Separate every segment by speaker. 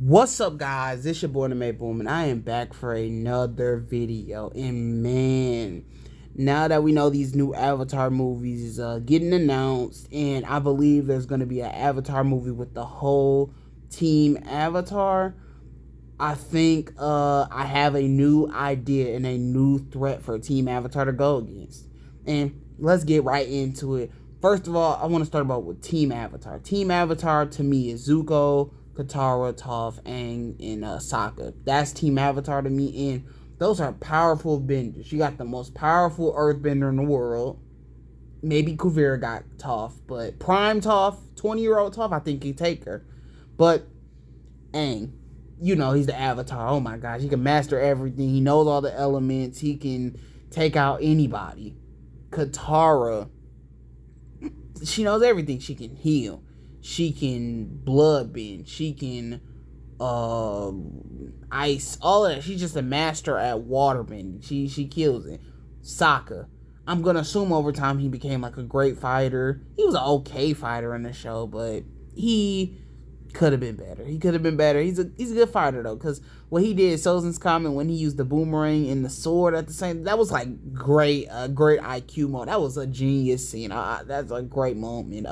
Speaker 1: What's up, guys? It's your boy the May Boom, and I am back for another video. And man, now that we know these new Avatar movies getting announced, and I believe there's going to be an Avatar movie with the whole team Avatar, I think I have a new idea and a new threat for Team Avatar to go against. And let's get right into it. First of all, I want to start about with Team Avatar. Team Avatar to me is Zuko, Katara, Toph, Aang, and Sokka. That's Team Avatar to me, and those are powerful benders. You got the most powerful earthbender in the world. Maybe Kuvira got Toph, but Prime Toph, 20-year-old Toph, I think he'd take her. But Aang, you know, he's the Avatar. Oh my gosh, he can master everything. He knows all the elements. He can take out anybody. Katara, she knows everything. She can heal. She can blood bend. She can ice. All of that. She's just a master at water bending. She kills it. Sokka, I'm gonna assume over time he became like a great fighter. He was an okay fighter in the show, but he could have been better. He's a good fighter though, because what he did, Sozin's comment when he used the boomerang and the sword at the same, that was like great IQ mode. That was a genius scene. That's a great moment.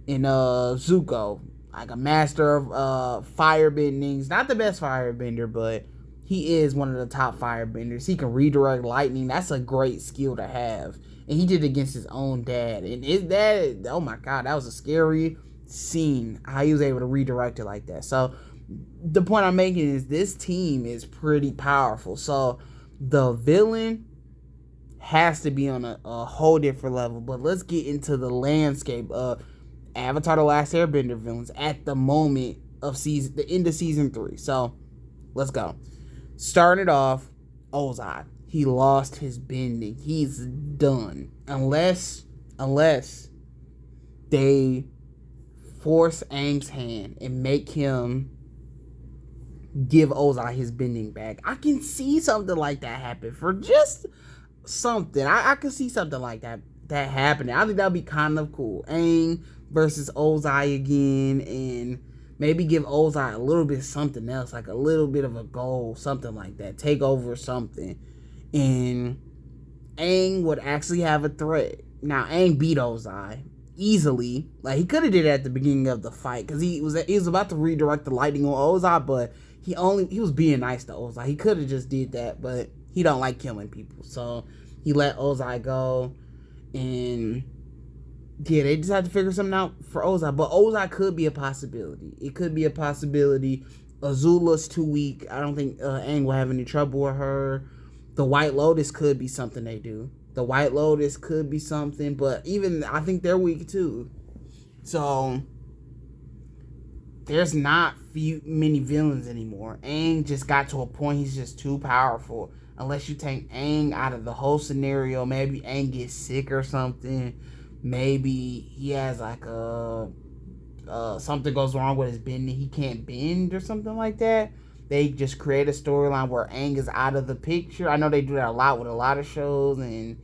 Speaker 1: And Zuko, like a master of fire bendings. Not the best firebender, but he is one of the top firebenders. He can redirect lightning. That's a great skill to have. And he did it against his own dad. And his dad, oh my god, that was a scary scene, how he was able to redirect it like that. So the point I'm making is this team is pretty powerful. So the villain has to be on a whole different level. But let's get into the landscape of Avatar: The Last Airbender villains at the moment of the end of season 3. So let's go. Starting it off, Ozai. He lost his bending. He's done. Unless they force Aang's hand and make him give Ozai his bending back. I can see something like that happen for just something. I can see something like that happening. I think that'd be kind of cool. Aang versus Ozai again, and maybe give Ozai a little bit of something else, like a little bit of a goal, something like that. Take over something. And Aang would actually have a threat. Now, Aang beat Ozai easily. Like, he could have did it at the beginning of the fight, because he was about to redirect the lightning on Ozai, but he was being nice to Ozai. He could have just did that, but he don't like killing people. So he let Ozai go, and yeah, they just had to figure something out for Ozai. But Ozai could be a possibility. It could be a possibility. Azula's too weak. I don't think Aang will have any trouble with her. The White Lotus could be something they do. The White Lotus could be something, but even I think they're weak too. So there's not many villains anymore. Aang just got to a point he's just too powerful. Unless you take Aang out of the whole scenario, maybe Aang gets sick or something. Maybe he has like something goes wrong with his bending. He can't bend or something like that. They just create a storyline where Aang is out of the picture. I know they do that a lot with a lot of shows, and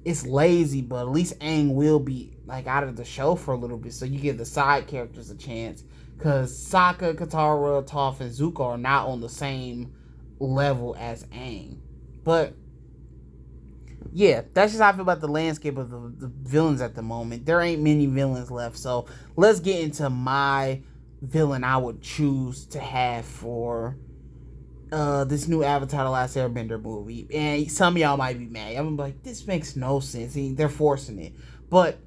Speaker 1: it's lazy, but at least Aang will be like out of the show for a little bit, so you give the side characters a chance. Because Sokka, Katara, Toph, and Zuko are not on the same level as Aang. But yeah, that's just how I feel about the landscape of the villains at the moment. There ain't many villains left, so let's get into my villain I would choose to have for this new Avatar: The Last Airbender movie. And some of y'all might be mad. I'm like, this makes no sense. They're forcing it. But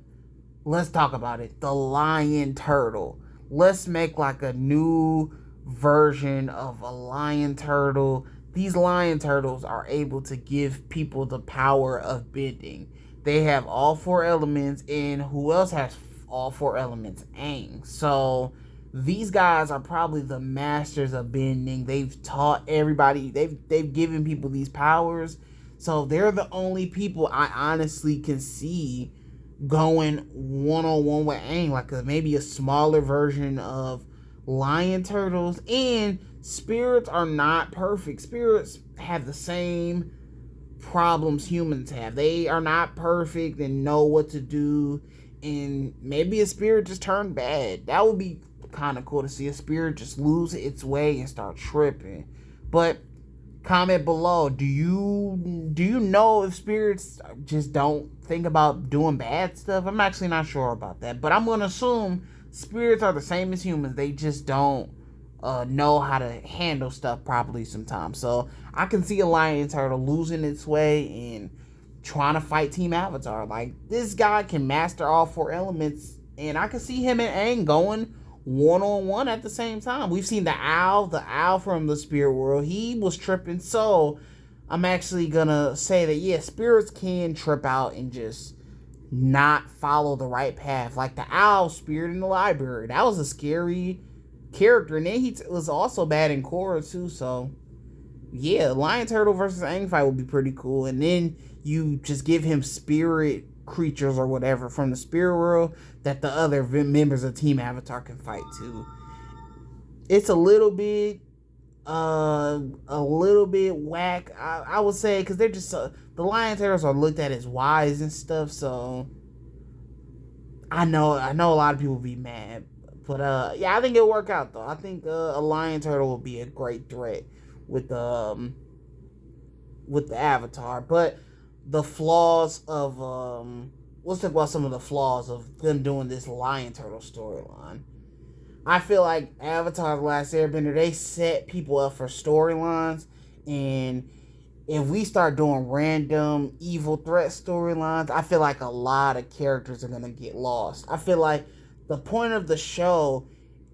Speaker 1: let's talk about it. The lion turtle. Let's make like a new version of a lion turtle. These lion turtles are able to give people the power of bending. They have all 4 elements, and who else has all 4 elements? Aang. So these guys are probably the masters of bending. They've taught everybody. They've given people these powers. So they're the only people I honestly can see going one-on-one with Aang, like maybe a smaller version of lion turtles. And spirits are not perfect. Spirits have the same problems humans have. They are not perfect and know what to do, and maybe a spirit just turned bad. That would be kind of cool to see a spirit just lose its way and start tripping. But comment below, do you know if spirits just don't think about doing bad stuff? I'm actually not sure about that, but I'm gonna assume spirits are the same as humans. They just don't know how to handle stuff properly sometimes. So I can see a lion turtle losing its way and trying to fight Team Avatar. Like, this guy can master all 4 elements, and I can see him and Aang going one-on-one at the same time. We've seen the owl from the spirit world. He was tripping. So I'm actually gonna say that, yeah, spirits can trip out and just not follow the right path. Like the owl spirit in the library. That was a scary character, and then he was also bad in Korra too. So yeah, lion turtle versus Aang fight would be pretty cool. And then you just give him spirit creatures or whatever from the spirit world that the other members of Team Avatar can fight too. It's a little bit whack, I would say, because they're just the lion turtles are looked at as wise and stuff. So I know a lot of people be mad. But yeah, I think it'll work out though. I think a lion turtle will be a great threat with the Avatar. But the flaws of let's talk about some of the flaws of them doing this lion turtle storyline. I feel like Avatar: The Last Airbender, they set people up for storylines, and if we start doing random evil threat storylines, I feel like a lot of characters are gonna get lost. I feel like the point of the show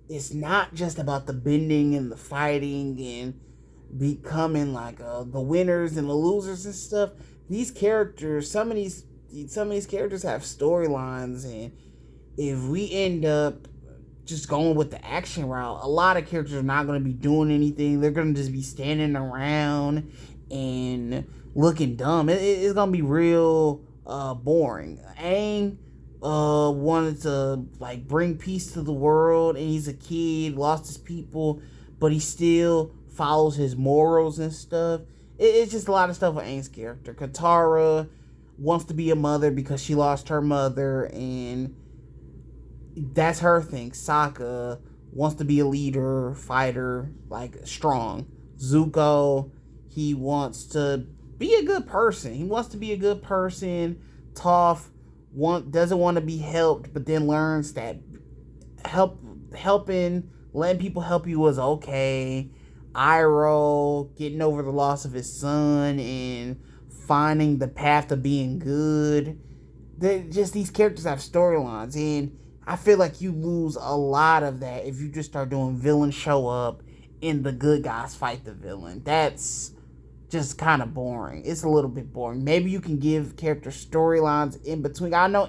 Speaker 1: is not just about the bending and the fighting and becoming like the winners and the losers and stuff. These characters, some of these characters have storylines, and if we end up just going with the action route, a lot of characters are not going to be doing anything. They're going to just be standing around and looking dumb. It's going to be real boring. Aang wanted to like bring peace to the world, and he's a kid, lost his people, but he still follows his morals and stuff. It's just a lot of stuff with Aang's character. Katara wants to be a mother because she lost her mother, and that's her thing. Sokka wants to be a leader, fighter, like strong. Zuko, he wants to be a good person. Toph doesn't want to be helped, but then learns that letting people help you was okay. Iroh getting over the loss of his son and finding the path to being good. These characters have storylines, and I feel like you lose a lot of that if you just start doing villains show up and the good guys fight the villain. That's just kind of boring. It's a little bit boring. Maybe you can give characters storylines in between. I know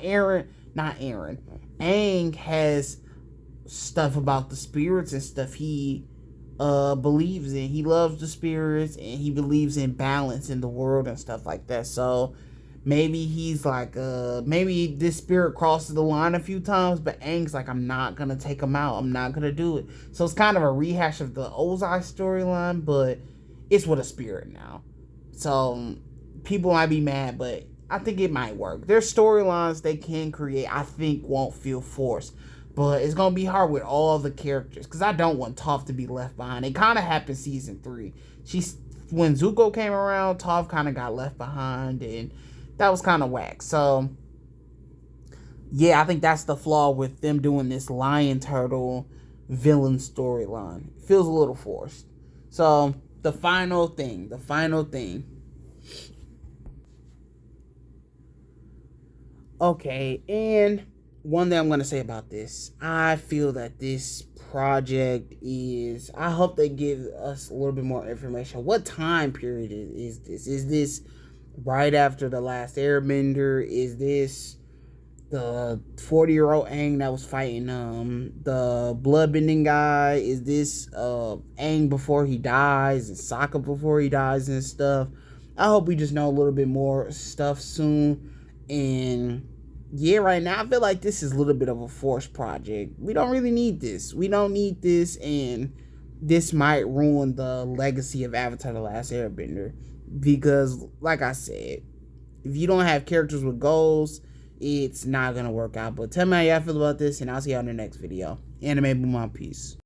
Speaker 1: Aang has stuff about the spirits and stuff he believes in. He loves the spirits, and he believes in balance in the world and stuff like that. So maybe he's like, maybe this spirit crosses the line a few times, but Aang's like, I'm not gonna take him out. I'm not gonna do it. So it's kind of a rehash of the Ozai storyline, but it's with a spirit now. So people might be mad, but I think it might work. There's storylines they can create, I think won't feel forced. But it's going to be hard with all the characters, because I don't want Toph to be left behind. It kind of happened season 3. When Zuko came around, Toph kind of got left behind, and that was kind of whack. So yeah, I think that's the flaw with them doing this lion turtle villain storyline. It feels a little forced. So the final thing. Okay, and one thing I'm going to say about this, I feel that this project I hope they give us a little bit more information. What time period is this? Is this right after The Last Airbender? Is this the 40-year-old Aang that was fighting the bloodbending guy? Is this Aang before he dies and Sokka before he dies and stuff? I hope we just know a little bit more stuff soon. And yeah, right now I feel like this is a little bit of a forced project. We don't really need this. And this might ruin the legacy of Avatar: The Last Airbender. Because, like I said, if you don't have characters with goals, it's not going to work out. But tell me how y'all feel about this, and I'll see y'all in the next video. Anime Boom Out. Peace.